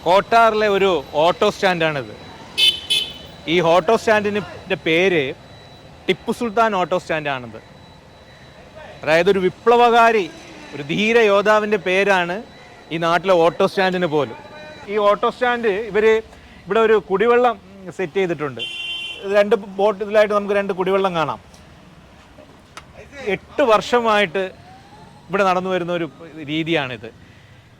കോട്ടാറിലെ ഒരു ഓട്ടോ സ്റ്റാൻഡാണിത്. ഈ ഓട്ടോ സ്റ്റാൻഡിൻ്റെ പേര് ടിപ്പു സുൽത്താൻ ഓട്ടോ സ്റ്റാൻഡാണിത്. അതായത് ഒരു വിപ്ലവകാരി, ഒരു ധീര യോദ്ധാവിൻ്റെ പേരാണ് ഈ നാട്ടിലെ ഓട്ടോ സ്റ്റാൻഡിന് പോലും. ഈ ഓട്ടോ സ്റ്റാൻഡ് ഇവിടെ ഒരു കുടിവെള്ളം സെറ്റ് ചെയ്തിട്ടുണ്ട്. രണ്ട് ബോട്ടിലായിട്ട് നമുക്ക് രണ്ട് കുടിവെള്ളം കാണാം. 8 വർഷമായിട്ട് ഇവിടെ നടന്നു വരുന്ന ഒരു രീതിയാണിത്.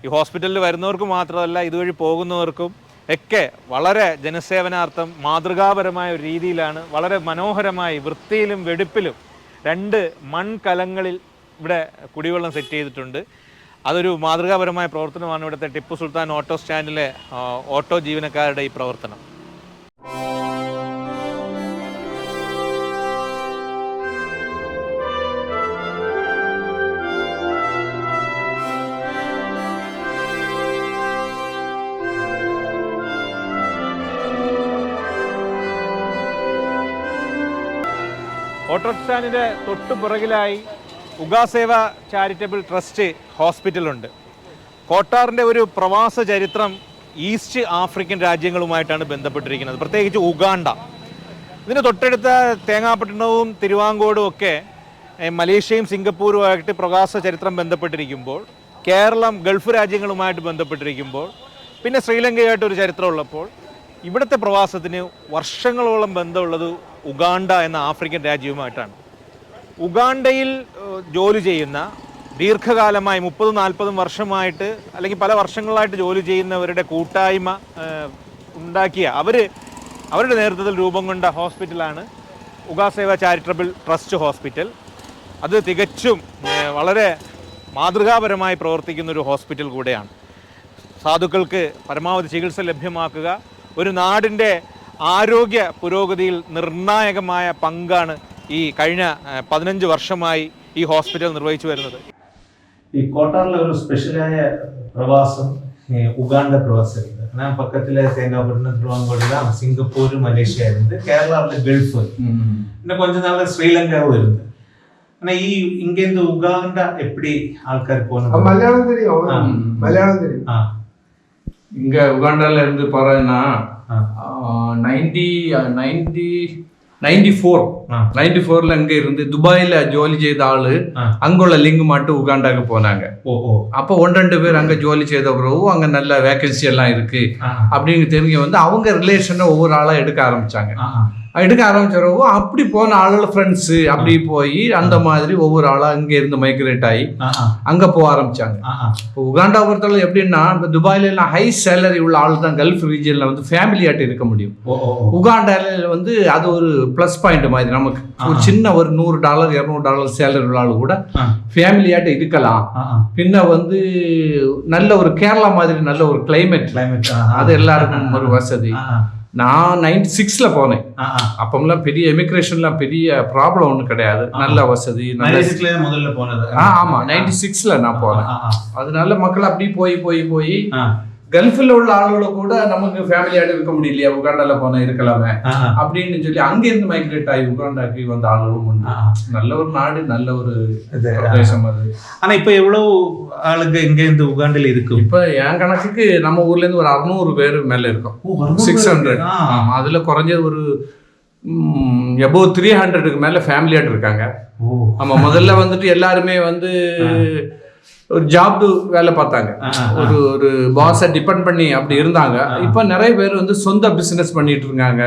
ഈ ഹോസ്പിറ്റലിൽ വരുന്നവർക്ക് മാത്രമല്ല, ഇതുവഴി പോകുന്നവർക്കും ഒക്കെ വളരെ ജനസേവനാർത്ഥം മാതൃകാപരമായ ഒരു രീതിയിലാണ്, വളരെ മനോഹരമായി വൃത്തിയിലും വെടിപ്പിലും 2 മൺകലങ്ങളിൽ ഇവിടെ കുടിവെള്ളം സെറ്റ് ചെയ്തിട്ടുണ്ട്. അതൊരു മാതൃകാപരമായ പ്രവർത്തനമാണ് ഇവിടുത്തെ ടിപ്പു സുൽത്താൻ ഓട്ടോ സ്റ്റാൻഡിലെ ഓട്ടോ ജീവനക്കാരുടെ ഈ പ്രവർത്തനം. ഓട്ടോ സ്റ്റാൻഡിൻ്റെ തൊട്ടു പുറകിലായി ഉഗാസേവ ചാരിറ്റബിൾ ട്രസ്റ്റ് ഹോസ്പിറ്റലുണ്ട്. കോട്ടാറിൻ്റെ ഒരു പ്രവാസ ചരിത്രം ഈസ്റ്റ് ആഫ്രിക്കൻ രാജ്യങ്ങളുമായിട്ടാണ് ബന്ധപ്പെട്ടിരിക്കുന്നത്, പ്രത്യേകിച്ച് ഉഗാണ്ട. ഇതിന് തൊട്ടടുത്ത തേങ്ങാപട്ടണവും തിരുവാങ്കോടും ഒക്കെ മലേഷ്യയും സിംഗപ്പൂരുമായിട്ട് പ്രവാസ ചരിത്രം ബന്ധപ്പെട്ടിരിക്കുമ്പോൾ, കേരളം ഗൾഫ് രാജ്യങ്ങളുമായിട്ട് ബന്ധപ്പെട്ടിരിക്കുമ്പോൾ, പിന്നെ ശ്രീലങ്കയായിട്ടൊരു ചരിത്രമുള്ളപ്പോൾ, ഇവിടുത്തെ പ്രവാസത്തിന് വർഷങ്ങളോളം ബന്ധമുള്ളത് ഉഗാണ്ട എന്ന ആഫ്രിക്കൻ രാജ്യവുമായിട്ടാണ്. ഉഗാണ്ടയിൽ ജോലി ചെയ്യുന്ന, ദീർഘകാലമായി 30-40 വർഷമായിട്ട് അല്ലെങ്കിൽ പല വർഷങ്ങളായിട്ട് ജോലി ചെയ്യുന്നവരുടെ കൂട്ടായ്മ ഉണ്ടാക്കിയ അവരുടെ നേതൃത്വത്തിൽ രൂപം കൊണ്ട ഹോസ്പിറ്റലാണ് ഉഗാസേവ ചാരിറ്റബിൾ ട്രസ്റ്റ് ഹോസ്പിറ്റൽ. അത് തികച്ചും വളരെ മാതൃകാപരമായി പ്രവർത്തിക്കുന്ന ഒരു ഹോസ്പിറ്റൽ കൂടെയാണ്. സാധുക്കൾക്ക് പരമാവധി ചികിത്സ ലഭ്യമാക്കുക, ഒരു നാടിൻ്റെ ആരോഗ്യ പുരോഗതിയിൽ നിർണായകമായ പങ്കാണ് ഈ കഴിഞ്ഞ 15 വർഷമായി ഈ ഹോസ്പിറ്റൽ നിർവഹിച്ചു വരുന്നത്. ഈ കോട്ടാറിലെ ഒരു സ്പെഷ്യലായ പ്രവാസം ഉഗാണ്ട പ്രവാസം. நான் பக்கத்துல தேங்காய்பட்டினம் திருவாங்கோடுலாம் சிங்கப்பூர் மலேசியா இருந்து கேரளாவில் கல்ஃப் இன்னும் கொஞ்ச நாள் ஸ்ரீலங்காவும் இருந்து. ஆனா இங்கேருந்து உகாண்டா எப்படி ஆட்கார் போகணும்? மலையாளம் தெரியும். இங்க உகாண்டால இருந்து பாருன்னா 94ல அங்க இருந்து துபாயில ஜோலி செய்த ஆளு அங்குள்ள லிங்க் மட்டும் உகாண்டாக்கு போனாங்க. அப்போ 1-2 பேர் அங்க ஜோலி செய்த பிறகு அங்க நல்ல வேகன்சி எல்லாம் இருக்கு அப்படின்னு தெரிஞ்சு வந்து அவங்க ரிலேஷனை ஒவ்வொரு ஆளா எடுக்க ஆரம்பிச்சாங்க. அப்படி போன ஆளுல ஃப்ரெண்ட்ஸு அப்படி போய் அந்த மாதிரி ஒவ்வொரு ஆளா அங்க இருந்து மைக்ரேட் ஆகி அங்க போக ஆரம்பிச்சாங்க. இப்போ உகாண்டா பொறுத்தவரை எப்படின்னா, இப்போ துபாயில எல்லாம் ஹை சேலரி உள்ள ஆள் தான் கல்ஃப் ரீஜன்ல வந்து ஃபேமிலியாட்டு இருக்க முடியும். உகாண்டால வந்து அது ஒரு பிளஸ் பாயிண்ட் மாதிரி, நமக்கு ஒரு சின்ன ஒரு $100 $200 சேலரி உள்ள ஆளு கூட ஃபேமிலியாட்டு இருக்கலாம். பின்ன வந்து நல்ல ஒரு கேரளா மாதிரி நல்ல ஒரு கிளைமேட், அது எல்லாருக்கும் ஒரு வசதி. நான் 96ல போனேன். அப்பமெல்லாம் பெரிய எமிக்ரேஷன்லாம் பெரிய ப்ராப்ளம் ஒன்றும் கிடையாது, நல்ல வசதி. முதல்ல போனது ஆமா 96ல நான் போனேன். அதனால மக்கள் அப்படி போய் கல்ஃபில் உள்ள ஆளுகளை கூட நமக்கு ஃபேமிலியாடு இருக்க முடியலையா, உகாண்டால போனா இருக்கலாமே அப்படின்னு சொல்லி அங்க இருந்து மைக்ரேட் ஆகி உகாண்டாக்கு வந்த ஆளுகளும் உண்டு. நல்ல ஒரு நாடு, நல்ல ஒரு தேசம் அது. ஆனா இப்ப எவ்வளவு ஆளுங்க இங்க இருந்து உகாண்டில் இருக்கு? இப்ப என் கணக்குக்கு நம்ம ஊர்ல இருந்து ஒரு 600 பேர் மேல இருக்கும். 600. அதுல குறைஞ்சது ஒரு எபோ 300க்கு மேல ஃபேமிலியாட்டு இருக்காங்க. ஆமா, முதல்ல வந்துட்டு எல்லாருமே வந்து ஒரு ஜாப் வேலை பார்த்தாங்க, ஒரு பாஸை டிபெண்ட் பண்ணி அப்படி இருந்தாங்க. இப்ப நிறைய பேர் வந்து சொந்த பிசினஸ் பண்ணிட்டு இருக்காங்க,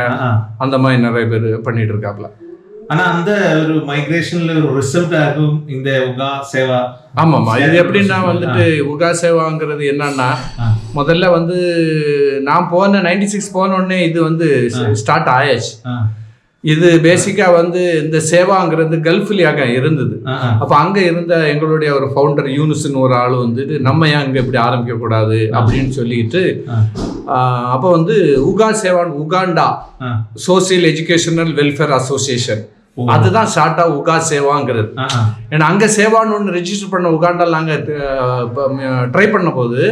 அந்த மாதிரி நிறைய பேர் பண்ணிட்டு இருக்காப்ல. ஆனா அந்த ஒரு மைக்ரேஷன்ல ஒரு ரிசல்ட் ஆகும் இந்த உகா சேவா. ஆமாமா, இது எப்படின்னா வந்துட்டு உகா சேவாங்கிறது என்னன்னா, முதல்ல வந்து நான் போன 96 போன உடனே இது வந்து ஸ்டார்ட் ஆயாச்சு. இது பேசிக்கா வந்து இந்த சேவாங்கிறது கல்ஃப்லியாக இருந்தது. அப்ப அங்க இருந்த எங்களுடைய ஒரு ஃபவுண்டர் யூனுஸ்னு ஒரு ஆள் வந்துட்டு, நம்ம ஏன் அங்க இப்படி ஆரம்பிக்க கூடாது அப்படின்னு சொல்லிட்டு, அப்ப வந்து உகா சேவான் Uganda social educational welfare association, அதுதான் ஷார்ட்டா உகா சேவாங்கிறது. ஏன்னா அங்க சேவான்னு ஒன்று ரெஜிஸ்டர் பண்ண உகாண்டால நாங்க ட்ரை பண்ண போது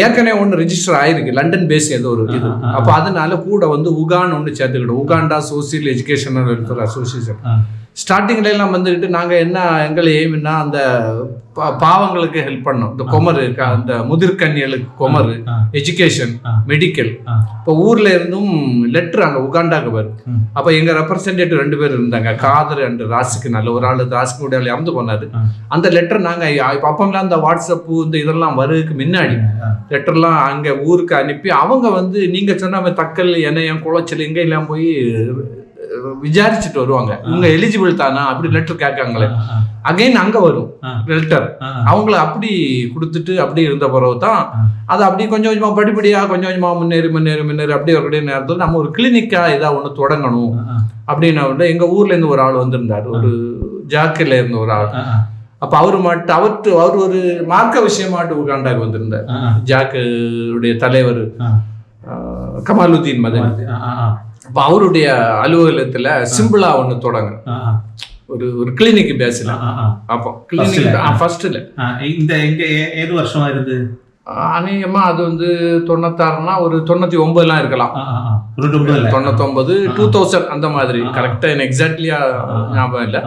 ஏற்கனவே ஒன்று ரிஜிஸ்டர் ஆயிருக்கு, லண்டன் பேஸ் ஏதோ ஒரு இது. அப்போ அதனால கூட வந்து உகான்னு ஒன்று சேர்த்துக்கிட்டோம், Uganda social educational welfare association. ஸ்டார்டிங்ல எல்லாம் வந்துக்கிட்டு நாங்கள் என்ன எங்களை எய்ம்னா அந்த பாவங்களுக்கு ஹெல்ப் பண்ணோம். இந்த கொமரு அந்த முதிர்கன்னிகளுக்கு கொமரு, எஜுகேஷன், மெடிக்கல். இப்போ ஊர்ல இருந்தும் லெட்டர் அங்கே உகாண்டாக்கு வரும். அப்போ எங்க ரெப்ரசன்டேட்டிவ் 2 பேர் இருந்தாங்க, காதர் அண்ட் ராசிக்கு. நல்ல ஒரு ஆள் ராசிக்கு உடைய இறந்து போனாரு. அந்த லெட்டர் நாங்கள் அப்போம்லாம் அந்த வாட்ஸ்அப்பு இந்த இதெல்லாம் வருதுக்கு முன்னாடி லெட்டர்லாம் அங்கே ஊருக்கு அனுப்பி அவங்க வந்து நீங்க சொன்ன தக்கல் எண்ணெயம் குளச்சல் எங்க எல்லாம் போய் விசாரிச்சுட்டு வருவாங்க. இவங்க எலிஜிபிள் தானா அப்படி லெட்டர் கேட்காங்களே. அகைன் அங்க வரும் லெட்டர். அவங்கள அப்படி கொடுத்துட்டு அப்படி இருந்த பிறகு தான் அது அப்படி கொஞ்சம் கொஞ்சமா படிப்படியா கொஞ்சம் கொஞ்சமா முன்னேறி அப்படி ஒரு நேரத்தில் நம்ம ஒரு கிளினிக்கா ஏதாவது ஒன்று தொடங்கணும் அப்படின்னு எங்க ஊர்ல இருந்து ஒரு ஆள் வந்திருந்தாரு, ஒரு ஜாக்கில இருந்த ஒரு ஆள். அப்ப அவரு மட்டும் அவர் ஒரு மார்க்க விஷயமாட்டு உகாண்டாக்கு வந்திருந்தார். ஜாக்குடைய தலைவர் கமாலுதீன் மதன். அப்ப அவருடைய அலுவலகத்துல சிம்பிளா ஒண்ணு தொடங்க, ஒரு கிளினிக் பேசல. அப்போ கிளினிக் ஃபர்ஸ்ட்ல இந்த எங்க ஏது வருஷமா இருந்து அநேகமா அது வந்து 96னா ஒரு 99 இருக்கலாம். 99 2000 அந்த மாதிரி. கரெக்டா எனக்கு எக்ஸாக்ட்லியா ஞாபகம் இல்லை.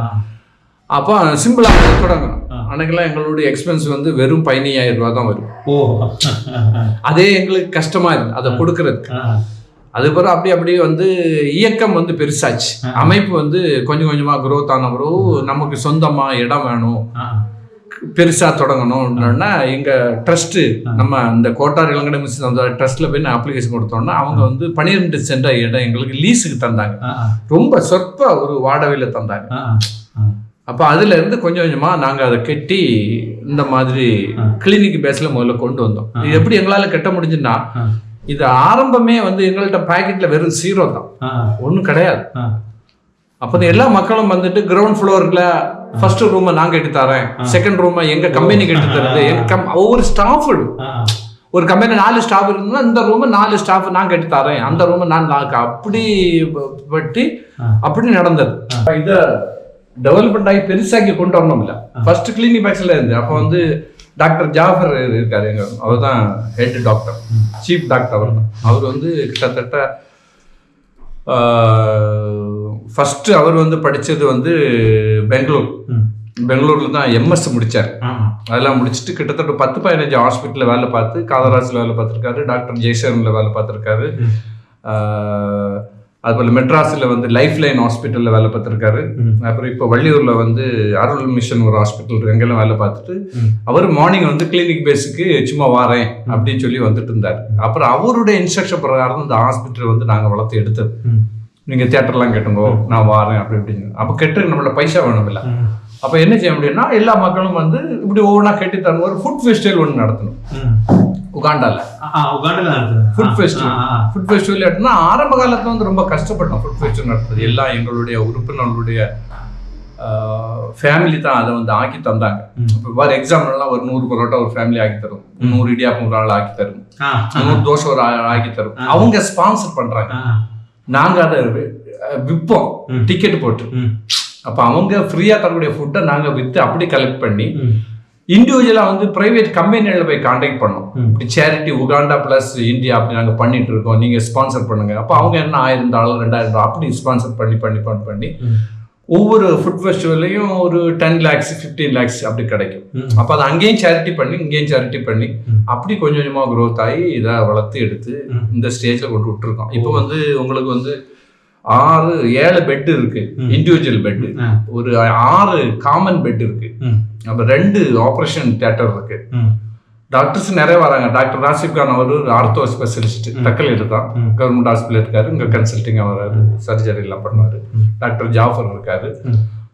அப்போ சிம்பிளா தொடங்கணும். அன்னைக்கெல்லாம் எங்களுடைய எக்ஸ்பென்ஸ் வந்து வெறும் 15,000 ரூபாய் தான் வரும். அதே எங்களுக்கு கஷ்டமா இருக்கு அதை கொடுக்கறதுக்கு. அதுக்கப்புறம் அப்படியே வந்து இயக்கம் வந்து பெருசாச்சு. அமைப்பு வந்து கொஞ்சம் கொஞ்சமா குரோத் ஆன பிறகு நமக்கு சொந்தமா இடம் வேணும், பெருசா தொடங்கணும்னா எங்க ட்ரஸ்ட் நம்ம இந்த கோட்டார் இளங்கடை மிஷன் அந்த ட்ரஸ்ட்ல போய் அப்ளிகேஷன் கொடுத்தோம்னா அவங்க வந்து 12 சென்ட் இடம் எங்களுக்கு லீஸுக்கு தந்தாங்க. ரொம்ப சொற்ப ஒரு வாடகையில தந்தாங்க. அப்ப அதுல இருந்து கொஞ்சம் கொஞ்சமா நாங்க அதை கட்டி இந்த மாதிரி கிளினிக் பேஸ்ல முதல்ல கொண்டு வந்தோம். இது எப்படி எங்களால கட்ட முடிஞ்சுன்னா, இது ஆரம்பமே வந்து எங்கள்கிட்ட பாக்கெட்ல வெறும் 0 தான், ஒன்றும் கிடையாது. அப்போ எல்லா மக்களும் வந்துட்டு கிரவுண்ட் ஃப்ளோர்ல ஃபர்ஸ்ட் ரூமை நான் கட்டி தரேன், செகண்ட் ரூமை எங்க கம்பெனி கட்டி தருது, ஒவ்வொரு ஸ்டாஃப் ஒரு கம்பெனி 4 ஸ்டாஃப் இருந்தா இந்த ரூம் 4 ஸ்டாஃப் நான் கட்டி தரேன், அந்த ரூமை நான் அப்படி பட்டி அப்படி நடந்தது. இதை டெவலப்மெண்ட் ஆகி பெருசாக்கி கொண்டு வரணும் இல்லை. ஃபர்ஸ்ட் கிளினிக் பேக்ஸ்ல இருந்து அப்போ வந்து டாக்டர் ஜாஃபர் இருக்காரு, எங்க அவர் தான் ஹெட் டாக்டர், சீஃப் டாக்டர் அவர் தான். அவர் வந்து கிட்டத்தட்ட ஃபர்ஸ்ட் அவர் வந்து படித்தது வந்து பெங்களூர்ல தான் எம்எஸ் முடிச்சார். அதெல்லாம் முடிச்சுட்டு கிட்டத்தட்ட 10-15 ஹாஸ்பிட்டலில் வேலை பார்த்து, காதராஜில் வேலை பார்த்துருக்காரு, டாக்டர் ஜெய்சனில் வேலை பார்த்துருக்காரு, அதுபோல் மெட்ராஸில் வந்து லைஃப் லைன் ஹாஸ்பிட்டலில் வேலை பார்த்துருக்காரு. அப்புறம் இப்போ வள்ளியூரில் வந்து அருள் மிஷன் ஒரு ஹாஸ்பிட்டல் எங்கெல்லாம் வேலை பார்த்துட்டு அவர் மார்னிங் வந்து கிளினிக் பேஸுக்கு சும்மா வாரேன் அப்படின்னு சொல்லி வந்துட்டு இருந்தார். அப்புறம் அவருடைய இன்ஸ்ட்ரக்ஷன் பிரகாரம் இந்த ஹாஸ்பிட்டல் வந்து நாங்கள் வளர்த்து எடுத்தது. நீங்கள் தியேட்டர்லாம் கேட்டுங்கோ, நான் வாரேன் அப்படி இப்படிங்க. அப்போ கெட்டு நம்மளோட பைசா வேணும் இல்லை. அப்போ என்ன செய்ய முடியும்னா எல்லா மக்களும் வந்து இப்படி ஒவ்வொன்றா கட்டி தரணும். ஒரு ஃபுட் ஃபெஸ்டிவல் ஒன்று நடத்தணும் உகாண்டால. ஃபுட் ஃபெஸ்டிவல் எடுத்தா ஆரம்ப காலத்துல வந்து ரொம்ப கஷ்டப்பட்டோம். ஃபுட் ஃபெஸ்டிவல் நடத்துறது எல்லாம் எங்களுடைய உறுப்பினர்களுடைய ஃபேமிலி தான் அதை வந்து ஆக்கி தந்தாங்க. இப்போ ஃபார் எக்ஸாம்பிள்லாம் ஒரு 100 பரோட்டா ஒரு ஃபேமிலி ஆக்கி தரும், 100 இடியாப்பம் ஒரு ஆள் ஆக்கி தரும், 100 தோசை ஒரு ஆக்கி தரும். அவங்க ஸ்பான்சர் பண்றாங்க, நாங்க அதை விற்போம் டிக்கெட் போட்டு. அப்ப அவங்க ஃப்ரீயா தரக்கூடிய ஃபுட்டை நாங்க வித்து அப்படி கலெக்ட் பண்ணி இண்டிவிஜுவலா வந்து பிரைவேட் கம்பெனில போய் கான்டாக்ட் பண்ணோம். இப்படி சேரிட்டி உகாண்டா பிளஸ் இந்தியா அப்படி நாங்க பண்ணிட்டு இருக்கோம், நீங்க ஸ்பான்சர் பண்ணுங்க. அப்ப அவங்க என்ன $1000 $2000 அப்படி ஸ்பான்சர் பண்ணி ஒவ்வொரு ஃபுட் ஃபெஸ்டிவல்லையும் ஒரு 10 lakhs 15 lakhs அப்படி கிடைக்கும். அப்ப அதை அங்கேயும் சேரிட்டி பண்ணி இங்கேயும் சேரிட்டி பண்ணி அப்படி கொஞ்சம் கொஞ்சமா க்ரோத் ஆகி இதை வளர்த்து எடுத்து இந்த ஸ்டேஜ்ல கொண்டு விட்டுருக்கோம். இப்போ வந்து உங்களுக்கு வந்து 6-7 பெட் இருக்கு, இண்டிவிஜுவல் பெட், ஒரு 6 காமன் பெட் இருக்கு, அப்புறம் 2 ஆபரேஷன் தியேட்டர் இருக்கு. டாக்டர்ஸ் நிறைய வராங்க. டாக்டர் ராசிப் கான் அவர் ஆர்த்தோ ஸ்பெஷலிஸ்ட், தக்கல் இருக்கான், கவர்மெண்ட் ஹாஸ்பிட்டல் இருக்காரு, இங்க கன்சல்டிங் வராரு, சர்ஜரி எல்லாம் பண்ணுவாரு. டாக்டர் ஜாஃபர் இருக்காரு.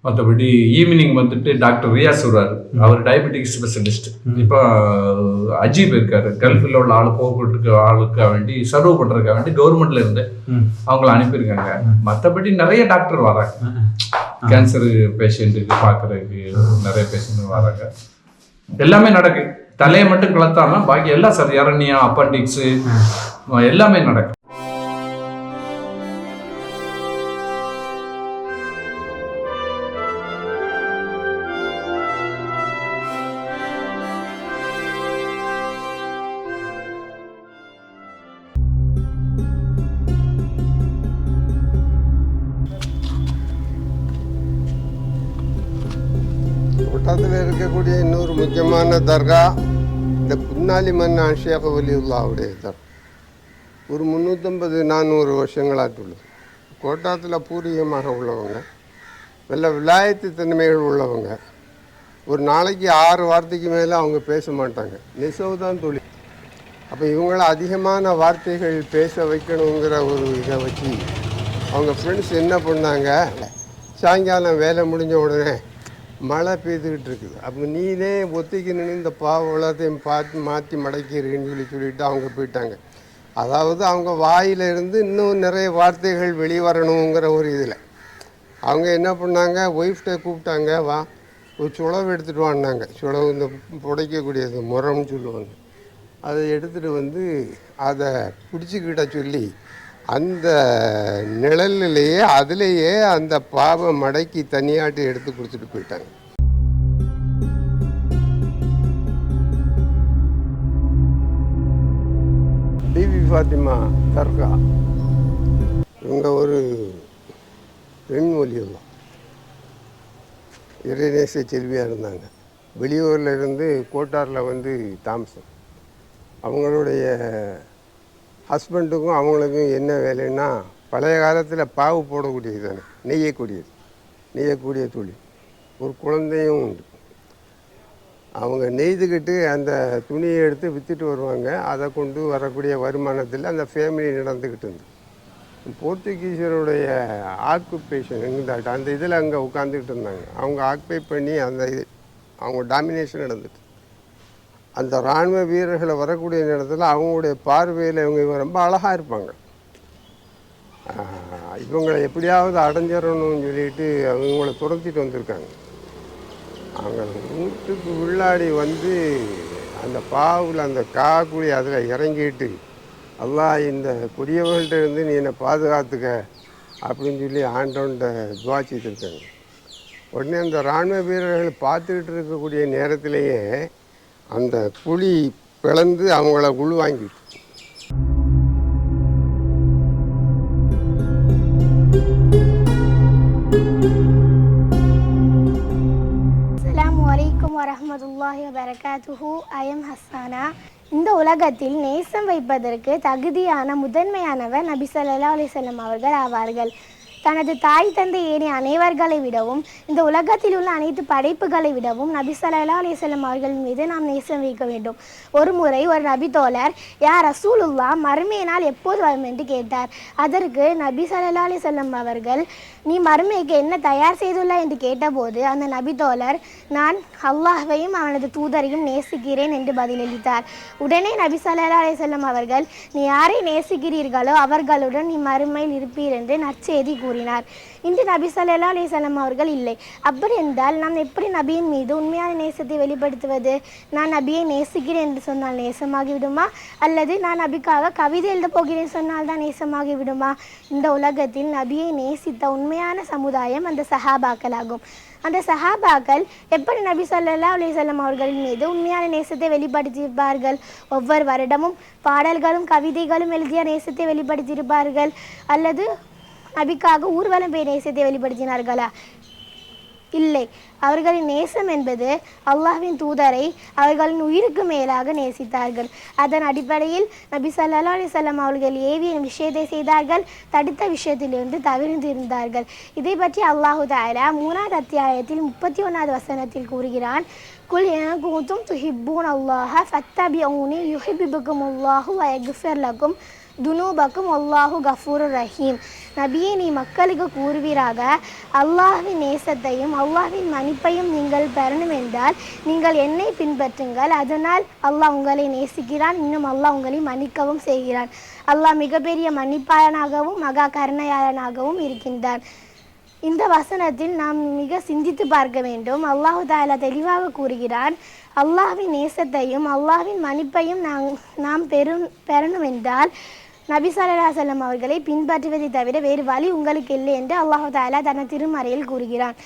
மற்றபடி ஈவினிங் வந்துட்டு டாக்டர் ரியாஸ் வருவாரு, அவர் டயபெட்டிக் ஸ்பெஷலிஸ்ட். இப்போ அஜீப் இருக்காரு, கல்ஃபில் உள்ள ஆள் போக்குவரத்துக்கு ஆளுக்காக வேண்டி சர்வ் பண்றதுக்காக வேண்டி கவர்மெண்ட்ல இருந்து அவங்கள அனுப்பியிருக்காங்க. மற்றபடி நிறைய டாக்டர் வராங்க, கேன்சர் பேஷண்ட்டுக்கு பார்க்கறதுக்கு நிறைய பேஷண்ட் வராங்க. எல்லாமே நடக்கு. தலையை மட்டும் கலத்தாம பாக்கி எல்லாம் சரி, அரண்யா, அப்பண்டிக்ஸ் எல்லாமே நடக்கும். கோட்டாத்தில் இருக்கக்கூடிய இன்னொரு முக்கியமான தர்கா இந்த புன்னாலி மன்னான் ஷேக் வலியுல்லாவுடைய தர்கா. ஒரு 350-400 வருஷங்களாட்டுள்ளது. கோட்டாத்தில் பூர்வீகமாக உள்ளவங்க, நல்ல விலாயத்து தன்மைகள் உள்ளவங்க. ஒரு நாளைக்கு 6 வார்த்தைக்கு மேலே அவங்க பேச மாட்டாங்க. நெசவு தான் தொழில். அப்போ இவங்கள அதிகமான வார்த்தைகள் பேச வைக்கணுங்கிற ஒரு இதை வச்சு அவங்க ஃப்ரெண்ட்ஸ் என்ன பண்ணாங்க, சாயங்காலம் வேலை முடிஞ்ச உடனே மழை பெய்துக்கிட்டு இருக்குது, அப்போ நீனே ஒத்திக்கு நின்று இந்த எல்லாத்தையும் பார்த்து மாற்றி மடக்கிருக்குன்னு சொல்லிட்டு அவங்க போயிட்டாங்க. அதாவது அவங்க வாயிலிருந்து இன்னும் நிறைய வார்த்தைகள் வெளிவரணுங்கிற ஒரு இதில் அவங்க என்ன பண்ணாங்க, ஒய்ஃப்டை கூப்பிட்டாங்க, வா ஒரு சுளவு எடுத்துகிட்டு வாங்கினாங்க. சுளவு இந்த புடைக்கக்கூடியது முரம்னு சொல்லுவாங்க. அதை எடுத்துகிட்டு வந்து அதை பிடிச்சிக்கிட்ட சொல்லி அந்த நிழல்லையே அதிலேயே அந்த பாவை மடக்கி தனியாட்டி எடுத்து கொடுத்துட்டு போயிட்டாங்க. பிபி ஃபாத்திமா தர்கா இவங்க ஒரு பெண் ஒலியெல்லாம் இறைநேச செல்வியாக இருந்தாங்க. வெளியூரில் இருந்து கோட்டாரில் வந்து தாமசம். அவங்களுடைய ஹஸ்பண்டுக்கும் அவங்களுக்கும் என்ன வேலைன்னா, பழைய காலத்தில் பாவு போடக்கூடியது தானே, நெய்யக்கூடிய தொழில். ஒரு குழந்தையும் உண்டு. அவங்க நெய்துக்கிட்டு அந்த துணியை எடுத்து விற்றுட்டு வருவாங்க. அதை கொண்டு வரக்கூடிய வருமானத்தில் அந்த ஃபேமிலி நடந்துக்கிட்டு இருந்தது. போர்த்துகீஸருடைய ஆக்குபேஷன் அந்த இதில் அங்கே உட்காந்துக்கிட்டு இருந்தாங்க. அவங்க ஆக்குபை பண்ணி அந்த அவங்க டாமினேஷன் நடந்துட்டு, அந்த இராணுவ வீரர்களை வரக்கூடிய நேரத்தில் அவங்களுடைய பார்வையில் இவங்க ரொம்ப அழகாக இருப்பாங்க. இவங்களை எப்படியாவது அடைஞ்சிடணும்னு சொல்லிட்டு அவங்கள துரத்திட்டு வந்திருக்காங்க. அவங்க வீட்டுக்கு உள்ளாடி வந்து அந்த பாவில் அந்த காக்குழி அதில் இறங்கிட்டு, அல்லாஹ் இந்த கொடியவர்கள்ட்ட இருந்து நீ என்னை பாதுகாத்துக்க அப்படின்னு சொல்லி ஆண்டவன்கிட்ட துவா செய்திருக்காங்க. உடனே அந்த இராணுவ வீரர்கள் பார்த்துக்கிட்டு இருக்கக்கூடிய நேரத்திலேயே அந்த குழி பிளந்து அவங்கள உள்வாங்கிட்டு. அஸ்ஸலாமு அலைக்கும் வரஹ்மத்துல்லாஹி வபரகாத்துஹு. I am Hassana. இந்த உலகத்தில் நேசம் வைப்பதற்கு தகுதியான முதன்மையானவர் நபி ஸல்லல்லாஹு அலைஹி வஸல்லம் அவர்கள் ஆவார்கள். தனது தாய் தந்தை ஏனைய அனைவர்களை விடவும் இந்த உலகத்தில் உள்ள அனைத்து படைப்புகளை விடவும் நபி ஸல்லல்லாஹு அலைஹி வஸல்லம் அவர்கள் மீது நாம் நேசம் வைக்க வேண்டும். ஒரு முறை ஒரு நபி தோழர், யா ரசூலுல்லாஹ், மறுமை நாள் எப்போது வரும் என்று கேட்டார். அதற்கு நபி ஸல்லல்லாஹு அலைஹி வஸல்லம் அவர்கள், நீ மறுமைக்கு என்ன தயார் செய்துள்ளாய் என்று கேட்டபோது அந்த நபி தோழர், நான் அல்லாஹ்வையும் அவனது தூதரையும் நேசிக்கிறேன் என்று பதிலளித்தார். உடனே நபி ஸல்லல்லாஹு அலைஹி வஸல்லம் அவர்கள், நீ யாரை நேசிக்கிறீர்களோ அவர்களுடன் நீ மறுமையில் இருப்பீர் என்று நற்செய்தி கூறினார். இன்று நபி ஸல்லல்லாஹு அலைஹி வஸல்லம் அவர்கள் இல்லை. அப்படி என்றால் நாம் எப்படி நபியின் மீது உண்மையான நேசத்தை வெளிப்படுத்துவது? நான் நபியை நேசிக்கிறேன் என்று சொன்னால் நேசமாகி விடுமா, அல்லது நான் நபிக்காக கவிதை எழுத போகிறேன் சொன்னால் தான் நேசமாகி விடுமா? இந்த உலகத்தில் நபியை நேசித்த உண்மையான சமுதாயம் அந்த சஹாபாக்கள் ஆகும். அந்த சஹாபாக்கள் எப்படி நபி ஸல்லல்லாஹு அலைஹி வஸல்லம் அவர்களின் மீது உண்மையான நேசத்தை வெளிப்படுத்தியிருப்பார்கள்? ஒவ்வொரு வருடமும் பாடல்களும் கவிதைகளும் எழுதிய நேசத்தை வெளிப்படுத்தியிருப்பார்கள், அல்லது நபிக்காக ஊர்வலம் போய் நேசத்தை வெளிப்படுத்தினார்களா? இல்லை. அவர்களின் நேசம் என்பது அல்லாஹ்வின் தூதரை அவர்களின் உயிருக்கு மேலாக நேசித்தார்கள். அதன் அடிப்படையில் நபி ஸல்லல்லாஹு அலைஹி வஸல்லம் அவர்கள் ஏவிய விஷயத்தை செய்தார்கள், தடுத்த விஷயத்திலிருந்து தவிர்த்து இருந்தார்கள். இதை பற்றி அல்லாஹு தஆலா 3வது அத்தியாயத்தில் 31வது வசனத்தில் கூறுகிறான், குல் இன் குன்தும் துஹிப்பூனல்லாஹ ஃபத்தபிஊனி யுஹிப்புக்குமுல்லாஹு வ யக்ஃபிர் லக்கும் துனூபக்கும் அல்லாஹு கஃபூருர் ரஹீம். நபியே, நீ மக்களுக்கு கூறுவீராக, அல்லாஹ்வின் நேசத்தையும் அல்லாஹ்வின் மன்னிப்பையும் நீங்கள் பெறணும் என்றால் நீங்கள் என்னை பின்பற்றுங்கள், அதனால் அல்லாஹ் உங்களை நேசிக்கிறான், இன்னும் அல்லாஹ் உங்களை மன்னிக்கவும் செய்கிறான். அல்லாஹ் மிகப்பெரிய மன்னிப்பாளனாகவும் மகா கருணையாளனாகவும் இருக்கின்றான். இந்த வசனத்தில் நாம் மிக சிந்தித்து பார்க்க வேண்டும். அல்லாஹு தஆலா தெளிவாக கூறுகிறான், அல்லாஹ்வின் நேசத்தையும் அல்லாஹ்வின் மன்னிப்பையும் நாம் பெறணும் என்றால் நபி ஸல்லல்லாஹு அலைஹி வஸல்லம் அவர்களை பின்பற்றுவதை தவிர வேறு வழி உங்களுக்கு இல்லை என்று அல்லாஹு தஆலா தனது திருமறையில் கூறுகிறான்.